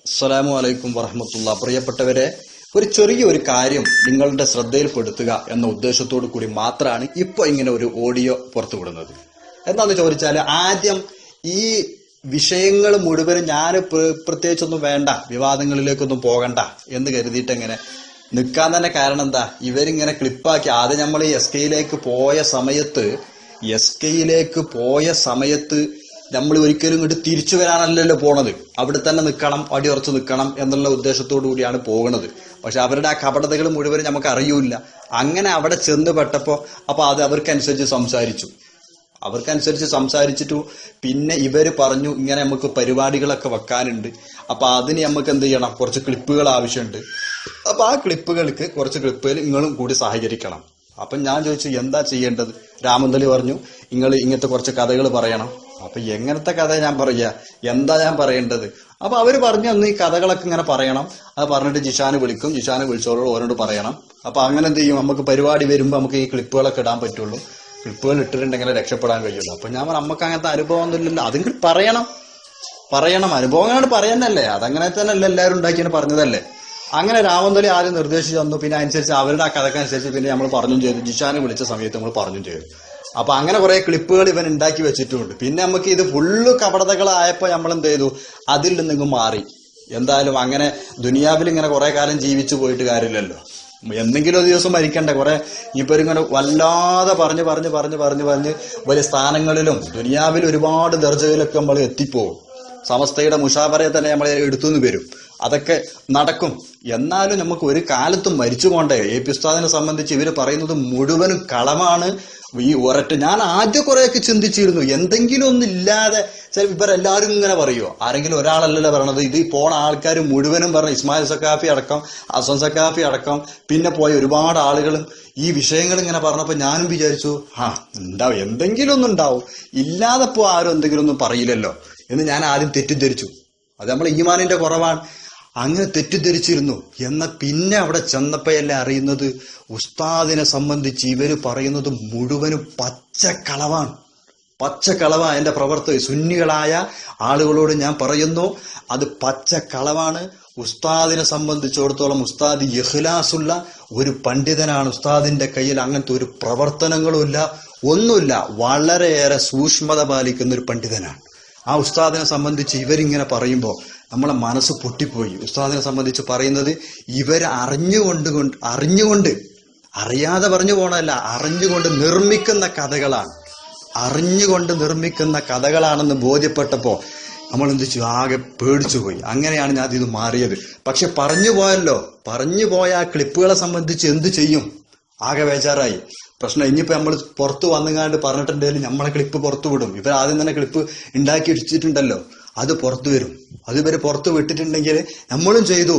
അസ്സലാമു അലൈക്കും വറഹ്മത്തുള്ള. പ്രിയപ്പെട്ടവരെ, ഒരു ചെറിയൊരു കാര്യം നിങ്ങളുടെ ശ്രദ്ധയിൽപ്പെടുത്തുക എന്ന ഉദ്ദേശത്തോടു കൂടി മാത്രമാണ് ഇപ്പോൾ ഇങ്ങനെ ഒരു ഓഡിയോ പുറത്തുവിടുന്നത്. എന്താണെന്ന് ചോദിച്ചാൽ, ആദ്യം ഈ വിഷയങ്ങൾ മുഴുവനും ഞാൻ പ്രത്യേകിച്ചൊന്നും വേണ്ട, വിവാദങ്ങളിലേക്കൊന്നും പോകണ്ട എന്ന് കരുതിയിട്ട് എങ്ങനെ നിൽക്കാൻ തന്നെ. കാരണം എന്താ, ഇവരിങ്ങനെ ക്ലിപ്പാക്കി ആദ്യം നമ്മൾ എസ് കെയിലേക്ക് പോയ സമയത്ത് നമ്മൾ ഒരിക്കലും ഇങ്ങോട്ട് തിരിച്ചു വരാനല്ലല്ലോ പോണത്. അവിടെ തന്നെ നിൽക്കണം, അടിയുറച്ച് നിൽക്കണം എന്നുള്ള ഉദ്ദേശത്തോടു കൂടിയാണ് പോകുന്നത്. പക്ഷെ അവരുടെ ആ കപടതകൾ മുഴുവനും നമുക്ക് അറിയൂല. അങ്ങനെ അവിടെ ചെന്ന് പെട്ടപ്പോ അത് അവർക്കനുസരിച്ച് സംസാരിച്ചിട്ടു. പിന്നെ ഇവര് പറഞ്ഞു, ഇങ്ങനെ നമുക്ക് പരിപാടികളൊക്കെ വെക്കാനുണ്ട്, അപ്പൊ അതിന് നമുക്ക് എന്ത് ചെയ്യണം, കുറച്ച് ക്ലിപ്പുകൾ ആവശ്യമുണ്ട്. അപ്പൊ ആ കുറച്ച് ക്ലിപ്പുകൾ നിങ്ങളും കൂടി സഹകരിക്കണം. അപ്പൊ ഞാൻ ചോദിച്ചു, എന്താ ചെയ്യേണ്ടത്? രാമന്തളി പറഞ്ഞു, നിങ്ങൾ ഇങ്ങനത്തെ കുറച്ച് കഥകൾ പറയണം. അപ്പൊ എങ്ങനത്തെ കഥ ഞാൻ പറയാ, എന്താ ഞാൻ പറയേണ്ടത്? അപ്പൊ അവര് പറഞ്ഞു, അന്ന് ഈ കഥകളൊക്കെ ഇങ്ങനെ പറയണം. അത് പറഞ്ഞിട്ട് ജിഷാന് വിളിച്ചോളൂ, ഓരോട് പറയണം. അപ്പൊ അങ്ങനെ എന്ത് ചെയ്യും, നമുക്ക് പരിപാടി വരുമ്പോ നമുക്ക് ഈ ക്ലിപ്പുകളൊക്കെ ഇടാൻ പറ്റുള്ളൂ. ക്ലിപ്പുകൾ ഇട്ടിട്ടുണ്ടെങ്കിൽ രക്ഷപ്പെടാൻ കഴിയുള്ളൂ. അപ്പൊ ഞാൻ നമുക്ക് അങ്ങനത്തെ അനുഭവം ഒന്നുമില്ലല്ലോ, അതെങ്കിൽ പറയണം. അനുഭവങ്ങളാണ് പറയുന്നല്ലേ, അതങ്ങനെ തന്നെ അല്ല, എല്ലാവരും ഉണ്ടാക്കിയാണ് പറഞ്ഞതല്ലേ. അങ്ങനെ രാമന്തളി ആദ്യം നിർദ്ദേശിച്ചു തന്നു. പിന്നെ അനുസരിച്ച് അവരുടെ ആ കഥക്കനുസരിച്ച് പിന്നെ നമ്മൾ പറഞ്ഞും ചെയ്തു. ജിഷാനെ വിളിച്ച സമയത്ത് നമ്മൾ പറഞ്ഞും ചെയ്തു. അപ്പൊ അങ്ങനെ കുറെ ക്ലിപ്പുകൾ ഇവൻ ഉണ്ടാക്കി വെച്ചിട്ടുണ്ട്. പിന്നെ നമുക്ക് ഇത് ഫുള്ള് കപടതകളായപ്പോ നമ്മൾ എന്ത് ചെയ്തു, അതിൽ നിന്നും മാറി. എന്തായാലും അങ്ങനെ ദുനിയാവിൽ ഇങ്ങനെ കുറെ കാലം ജീവിച്ചു പോയിട്ട് കാര്യമില്ലല്ലോ. എന്തെങ്കിലും ഒരു ദിവസം മരിക്കണ്ടേ. കുറെ ഇപ്പൊ ഇങ്ങനെ വല്ലാതെ പറഞ്ഞ് വലിയ സ്ഥാനങ്ങളിലും ദുനിയാവിൽ ഒരുപാട് ദർജകളിലൊക്കെ നമ്മൾ എത്തിപ്പോകും. സമസ്തയുടെ മുഷാവറയെ തന്നെ നമ്മൾ എടുത്തുനിന്ന് വരും. അതൊക്കെ നടക്കും. എന്നാലും നമുക്ക് ഒരു കാലത്തും മരിച്ചു പോണ്ടേ. എ.പി. ഉസ്താദിനെ സംബന്ധിച്ച് ഇവര് പറയുന്നത് മുഴുവനും കളമാണ്. ഈ ഒരൊറ്റ ഞാൻ ആദ്യം കുറെയൊക്കെ ചിന്തിച്ചിരുന്നു, എന്തെങ്കിലും ഒന്നില്ലാതെ ഇവരെല്ലാവരും ഇങ്ങനെ പറയുമോ? ആരെങ്കിലും ഒരാളല്ലല്ലോ പറയണത്. ഇത് പോണ ആൾക്കാർ മുഴുവനും പറഞ്ഞ ഇസ്മായിൽ സക്കാഫി അടക്കം, ഹസൻ സക്കാഫി അടക്കം, പിന്നെ പോയ ഒരുപാട് ആളുകളും ഈ വിഷയങ്ങൾ ഇങ്ങനെ പറഞ്ഞപ്പോ ഞാനും വിചാരിച്ചു, ഉണ്ടാവും, എന്തെങ്കിലും ഒന്നും ഉണ്ടാവും. ഇല്ലാതെപ്പോ ആരും എന്തെങ്കിലും ഒന്നും പറയില്ലല്ലോ എന്ന് ഞാൻ ആദ്യം തെറ്റിദ്ധരിച്ചു. അത് നമ്മളെ ഈമാനിന്റെ കുറവാണ്. അങ്ങനെ തെറ്റിദ്ധരിച്ചിരുന്നു. എന്നാൽ പിന്നെ അവിടെ ചെന്നപ്പോഴല്ലേ അറിയുന്നത്, ഉസ്താദിനെ സംബന്ധിച്ച് ഇവര് പറയുന്നത് മുഴുവനും പച്ചക്കളവാണ്. എന്റെ പ്രവർത്തകർ സുന്നികളായ ആളുകളോട് ഞാൻ പറയുന്നു, അത് പച്ചക്കളവാണ്. ഉസ്താദിനെ സംബന്ധിച്ചിടത്തോളം ഉസ്താദ് ഇഖ്ലാസുള്ള ഒരു പണ്ഡിതനാണ്. ഉസ്താദിന്റെ കയ്യിൽ അങ്ങനത്തെ ഒരു പ്രവർത്തനങ്ങളുമില്ല, ഒന്നുമില്ല. വളരെയേറെ സൂക്ഷ്മത പാലിക്കുന്ന ഒരു പണ്ഡിതനാണ്. ആ ഉസ്താദിനെ സംബന്ധിച്ച് ഇവരിങ്ങനെ പറയുമ്പോൾ നമ്മളെ മനസ്സ് പൊട്ടിപ്പോയി. ഉസ്താദിനെ സംബന്ധിച്ച് പറയുന്നത് ഇവർ അറിഞ്ഞുകൊണ്ട് അറിയാതെ പറഞ്ഞു പോണതല്ല, അറിഞ്ഞുകൊണ്ട് നിർമ്മിക്കുന്ന കഥകളാണെന്ന് ബോധ്യപ്പെട്ടപ്പോ നമ്മൾ എന്ത് ചെയ്തു, ആകെ പേടിച്ചു പോയി. അങ്ങനെയാണ് ഞാൻ ഇത് മാറിയത്. പക്ഷെ പറഞ്ഞു പോയ ആ ക്ലിപ്പുകളെ സംബന്ധിച്ച് എന്ത് ചെയ്യും? ആകെ ബേജാറായി. പ്രശ്നം ഇനിയിപ്പോ നമ്മൾ പുറത്തു വന്നുകാണ്ട് പറഞ്ഞിട്ടുണ്ടെങ്കിൽ നമ്മളെ ക്ലിപ്പ് പുറത്തു വിടും. ഇവർ ആദ്യം തന്നെ ക്ലിപ്പ് ഉണ്ടാക്കി വെച്ചിട്ടുണ്ടല്ലോ, അത് പുറത്തു വരും. അത് ഇവര് പുറത്തു വിട്ടിട്ടുണ്ടെങ്കിൽ നമ്മളും ചെയ്തു.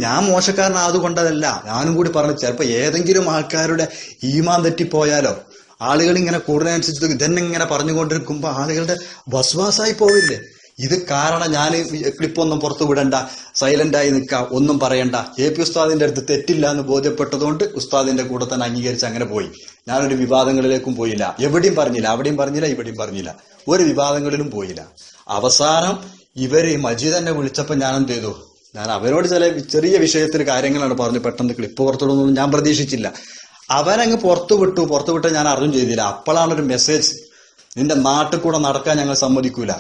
ഞാൻ മോശക്കാരനാതുകൊണ്ടതല്ല, ഞാനും കൂടി പറഞ്ഞു. ചിലപ്പോ ഏതെങ്കിലും ആൾക്കാരുടെ ഈമാൻ തെറ്റിപ്പോയാലോ, ആളുകൾ ഇങ്ങനെ കൂടുന്നതനുസരിച്ച് ഇതന്നെ ഇങ്ങനെ പറഞ്ഞുകൊണ്ടിരിക്കുമ്പോ ആളുകളുടെ വസ്വാസായി പോവില്ലേ? ഇത് കാരണം ഞാൻ ക്ലിപ്പൊന്നും പുറത്തു വിടണ്ട, സൈലന്റായി നിൽക്കാം, ഒന്നും പറയണ്ട. എ.പി. ഉസ്താദിന്റെ അടുത്ത് തെറ്റില്ല എന്ന് ബോധ്യപ്പെട്ടതുകൊണ്ട് ഉസ്താദിന്റെ കൂടെ തന്നെ അംഗീകരിച്ച് അങ്ങനെ പോയി. ഞാനൊരു വിവാദങ്ങളിലേക്കും പോയില്ല, എവിടെയും പറഞ്ഞില്ല, അവിടെയും പറഞ്ഞില്ല, ഇവിടെയും പറഞ്ഞില്ല, ഒരു വിവാദങ്ങളിലും പോയില്ല. അവസാനം ഇവര് മജീദ് എന്നെ വിളിച്ചപ്പോ ഞാൻ എന്ത് ചെയ്തു, ഞാൻ അവരോട് ചെറിയ വിഷയത്തിൽ കാര്യങ്ങളാണ് പറഞ്ഞു. പെട്ടെന്ന് ക്ലിപ്പ് പുറത്തുവിടുന്നൊന്നും ഞാൻ പ്രതീക്ഷിച്ചില്ല. അവനങ്ങ് പുറത്തുവിട്ട് ഞാൻ അറിഞ്ഞും ചെയ്തില്ല. അപ്പോഴാണ് ഒരു മെസ്സേജ്, നിന്റെ നാട്ടിൽ കൂടെ നടക്കാൻ ഞങ്ങൾ സമ്മതിക്കൂല,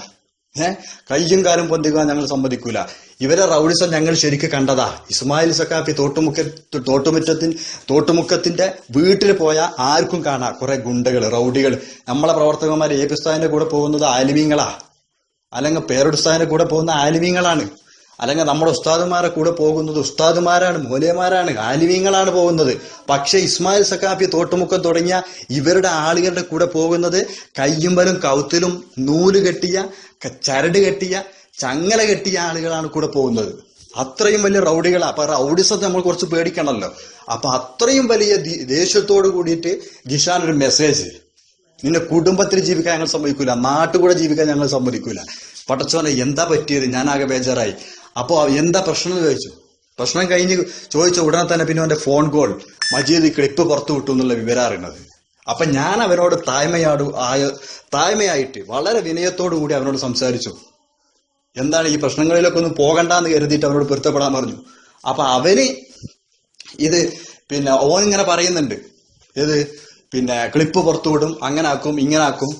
കയ്യും കാലും പൊന്തിക്കാൻ ഞങ്ങൾ സമ്മതിക്കൂല. ഇവരെ റൗഡിസം ഞങ്ങൾ ശരിക്കും കണ്ടതാ. ഇസ്മായിൽ സക്കാഫി തോട്ടുമുക്കത്തിന്റെ വീട്ടിൽ പോയാൽ ആർക്കും കാണാം കുറെ ഗുണ്ടകൾ, റൗഡികൾ. നമ്മളെ പ്രവർത്തകന്മാർ എ.പി. ഉസ്താദിന്റെ കൂടെ പോകുന്നത് ആലിമീങ്ങളാ, അല്ലെങ്കിൽ പേരുസ്താദിന്റെ കൂടെ പോകുന്ന ആലിമീങ്ങളാണ്, അല്ലെങ്കിൽ നമ്മുടെ ഉസ്താദുമാരെ കൂടെ പോകുന്നത് ഉസ്താദുമാരാണ്, മൂലയമാരാണ്, ആലിമീങ്ങളാണ് പോകുന്നത്. പക്ഷെ ഇസ്മായിൽ സക്കാഫി തോട്ടുമുക്കം തുടങ്ങിയ ഇവരുടെ ആളുകളുടെ കൂടെ പോകുന്നത് കയ്യുമ്പലും കൗത്തിലും നൂല് കെട്ടിയ, ചരട് കെട്ടിയ, ചങ്ങല കെട്ടിയ ആളുകളാണ് കൂടെ പോകുന്നത്. അത്രയും വലിയ റൗഡികളാ. അപ്പൊ റൗഡിസത്തെ നമ്മൾ കുറച്ച് പേടിക്കണമല്ലോ. അപ്പൊ അത്രയും വലിയ ദേഷ്യത്തോട് കൂടിയിട്ട് ജിഷാൻ ഒരു മെസ്സേജ്, നിന്റെ കുടുംബത്തിൽ ജീവിക്കാൻ ഞങ്ങൾ സമ്മതിക്കൂല, നാട്ടുകൂടെ ജീവിക്കാൻ ഞങ്ങൾ സമ്മതിക്കൂല. പടച്ചോനെ എന്താ പറ്റിയത്? ഞാൻ ആകെ ബേജാറായി. അപ്പൊ എന്താ പ്രശ്നം എന്ന് ചോദിച്ചു. പ്രശ്നം കഴിഞ്ഞ് ചോദിച്ച ഉടനെ തന്നെ പിന്നെ അവന്റെ ഫോൺ കോൾ, മജീദ് ക്ലിപ്പ് പുറത്തു വിട്ടു എന്നുള്ള വിവരം അറിയുന്നത്. അപ്പൊ ഞാൻ അവനോട് താഴ്മയായിട്ട് വളരെ വിനയത്തോടു കൂടി അവനോട് സംസാരിച്ചു. എന്താണ് ഈ പ്രശ്നങ്ങളിലൊക്കെ ഒന്നും പോകണ്ടെന്ന് കരുതിയിട്ട് അവരോട് പൊരുത്തപ്പെടാൻ പറഞ്ഞു. അപ്പൊ അവന് ഇത് പിന്നെ ഓൻ ഇങ്ങനെ പറയുന്നുണ്ട്, ഇത് പിന്നെ ക്ലിപ്പ് പുറത്തു വിടും, അങ്ങനെ ആക്കും ഇങ്ങനെ ആക്കും.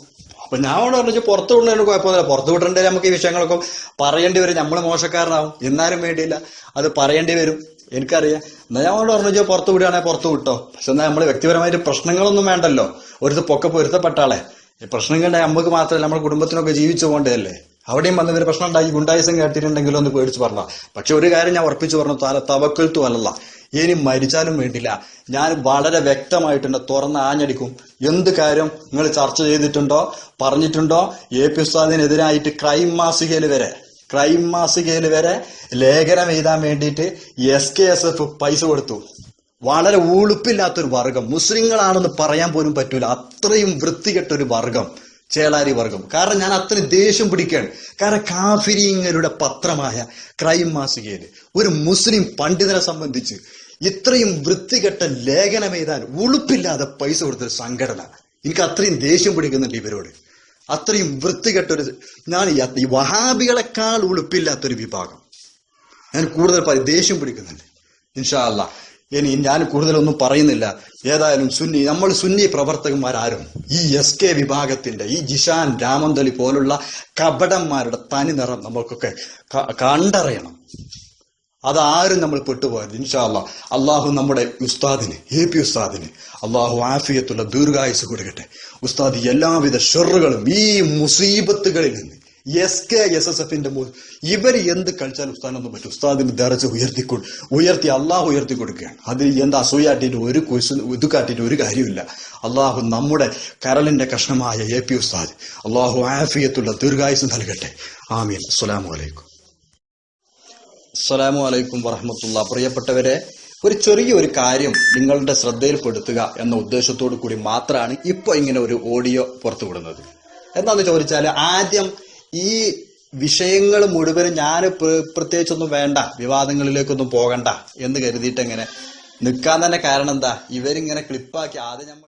അപ്പൊ ഞാൻ അവിടെ പറഞ്ഞു പുറത്തു വിടുന്നതിന് കുഴപ്പമൊന്നുമില്ല, പുറത്തു വിടേണ്ടത് നമുക്ക് ഈ വിഷയങ്ങളൊക്കെ പറയേണ്ടി വരും, നമ്മൾ മോശക്കാരനാവും, എന്നാലും വേണ്ടിയില്ല അത് പറയേണ്ടി വരും, എനിക്കറിയാം. എന്നാ ഞാൻ അവിടെ പറഞ്ഞു പുറത്തു വിടുകയാണെങ്കിൽ പുറത്തു വിട്ടോ, പക്ഷെ എന്നാൽ നമ്മൾ വ്യക്തിപരമായിട്ട് പ്രശ്നങ്ങളൊന്നും വേണ്ടല്ലോ, ഒരു പൊരുത്തപ്പെട്ടാളെ. ഈ പ്രശ്നങ്ങളുടെ നമുക്ക് മാത്രമല്ല നമ്മുടെ കുടുംബത്തിനൊക്കെ ജീവിച്ചു പോകേണ്ടതല്ലേ. അവിടെയും വന്നവര് പ്രശ്നം ഉണ്ടായി ഗുണ്ടായുസം കേട്ടിട്ടുണ്ടെങ്കിലും ഒന്ന് പേടിച്ച് പറഞ്ഞ. പക്ഷെ ഒരു കാര്യം ഞാൻ ഉറപ്പിച്ചു പറഞ്ഞു, തവക്കൽത്തു അലല്ലാഹ്, ഇനി മരിച്ചാലും വേണ്ടില്ല ഞാൻ വളരെ വ്യക്തമായിട്ടുണ്ട്, തുറന്ന് ആഞ്ഞടിക്കും. എന്ത് കാര്യം നിങ്ങൾ ചർച്ച ചെയ്തിട്ടുണ്ടോ പറഞ്ഞിട്ടുണ്ടോ, AP ഉസ്താദിനെതിരായിട്ട് ക്രൈം മാസികയിൽ വരെ ലേഖനം എഴുതാൻ വേണ്ടിയിട്ട് SKSF പൈസ കൊടുത്തു. വളരെ ഉളുപ്പില്ലാത്തൊരു വർഗം, മുസ്ലിങ്ങളാണെന്ന് പറയാൻ പോലും പറ്റൂല, അത്രയും വൃത്തികെട്ടൊരു വർഗം, ചേളാരി വർഗം. കാരണം ഞാൻ അത്രയും ദേഷ്യം പിടിക്കുകയാണ്. കാരണം കാഫിരീങ്ങളുടെ പത്രമായ ക്രൈം മാസികയിൽ ഒരു മുസ്ലിം പണ്ഡിതനെ സംബന്ധിച്ച് ഇത്രയും വൃത്തികെട്ട ലേഖനം എഴുതാൻ ഉളുപ്പില്ലാതെ പൈസ കൊടുത്തൊരു സംഘടന. എനിക്ക് അത്രയും ദേഷ്യം പിടിക്കുന്നുണ്ട് ഇവരോട്. അത്രയും വൃത്തികെട്ടൊരു, ഞാൻ ഈ വഹാബികളെക്കാൾ ഉളുപ്പില്ലാത്തൊരു വിഭാഗം. ഞാൻ കൂടുതൽ ദേഷ്യം പിടിക്കുന്നുണ്ട്. ഇൻഷാ അല്ലാഹ് ഇനി ഞാൻ കൂടുതലൊന്നും പറയുന്നില്ല. ഏതായാലും നമ്മൾ സുന്നി പ്രവർത്തകന്മാരാരും ഈ SK വിഭാഗത്തിന്റെ, ഈ ജിഷാൻ രാമന്തലി പോലുള്ള കപടന്മാരുടെ തനി നിറം നമ്മൾക്കൊക്കെ കണ്ടറിയണം. അതാരും നമ്മൾ പെട്ടുപോയത്. ഇൻഷാ അല്ലാഹ് അള്ളാഹു നമ്മുടെ ഉസ്താദിന്, AP ഉസ്താദിന് അള്ളാഹു ആഫിയത്തുള്ള ദീർഘായുസ് കൊടുക്കട്ടെ. ഉസ്താദ് എല്ലാവിധ ഷെറുകളും ഈ മുസീബത്തുകളിൽ നിന്ന് SKSSFന്റെ ഇവര് എന്ത് കളിച്ചാലും ഉസ്താദിനൊന്നും പറ്റും. ഉസ്താദിന്റെ ദർജ ഉയർത്തി അള്ളാഹു ഉയർത്തി കൊടുക്കുകയാണ്. അതിൽ എന്താ അസൂയാട്ടിട്ട് ഇത് കാട്ടിട്ട് ഒരു കാര്യമില്ല. അള്ളാഹു നമ്മുടെ കരളിന്റെ കഷ്ണമായ AP ഉസ്താദ് അള്ളാഹു ആഫിയത്തുള്ള ദീർഘായുസ് നൽകട്ടെ. ആമീൻ. അസ്സലാമു അലൈക്കും വറഹ്മത്തുള്ളാഹി. പ്രിയപ്പെട്ടവരെ, ഒരു ചെറിയൊരു കാര്യം നിങ്ങളുടെ ശ്രദ്ധയിൽപ്പെടുത്തുക എന്ന ഉദ്ദേശത്തോടു കൂടി മാത്രമാണ് ഇപ്പൊ ഇങ്ങനെ ഒരു ഓഡിയോ പുറത്തുവിടുന്നത്. എന്താന്ന് ചോദിച്ചാൽ, ആദ്യം ഈ വിഷയങ്ങൾ മുഴുവനും ഞാൻ പ്രത്യേകിച്ചൊന്നും വേണ്ട, വിവാദങ്ങളിലേക്കൊന്നും പോകണ്ട എന്ന് കരുതിയിട്ട് എങ്ങനെ നിൽക്കാൻ തന്നെ കാരണം എന്താ, ഇവരിങ്ങനെ ക്ലിപ്പാക്കി ആദ്യം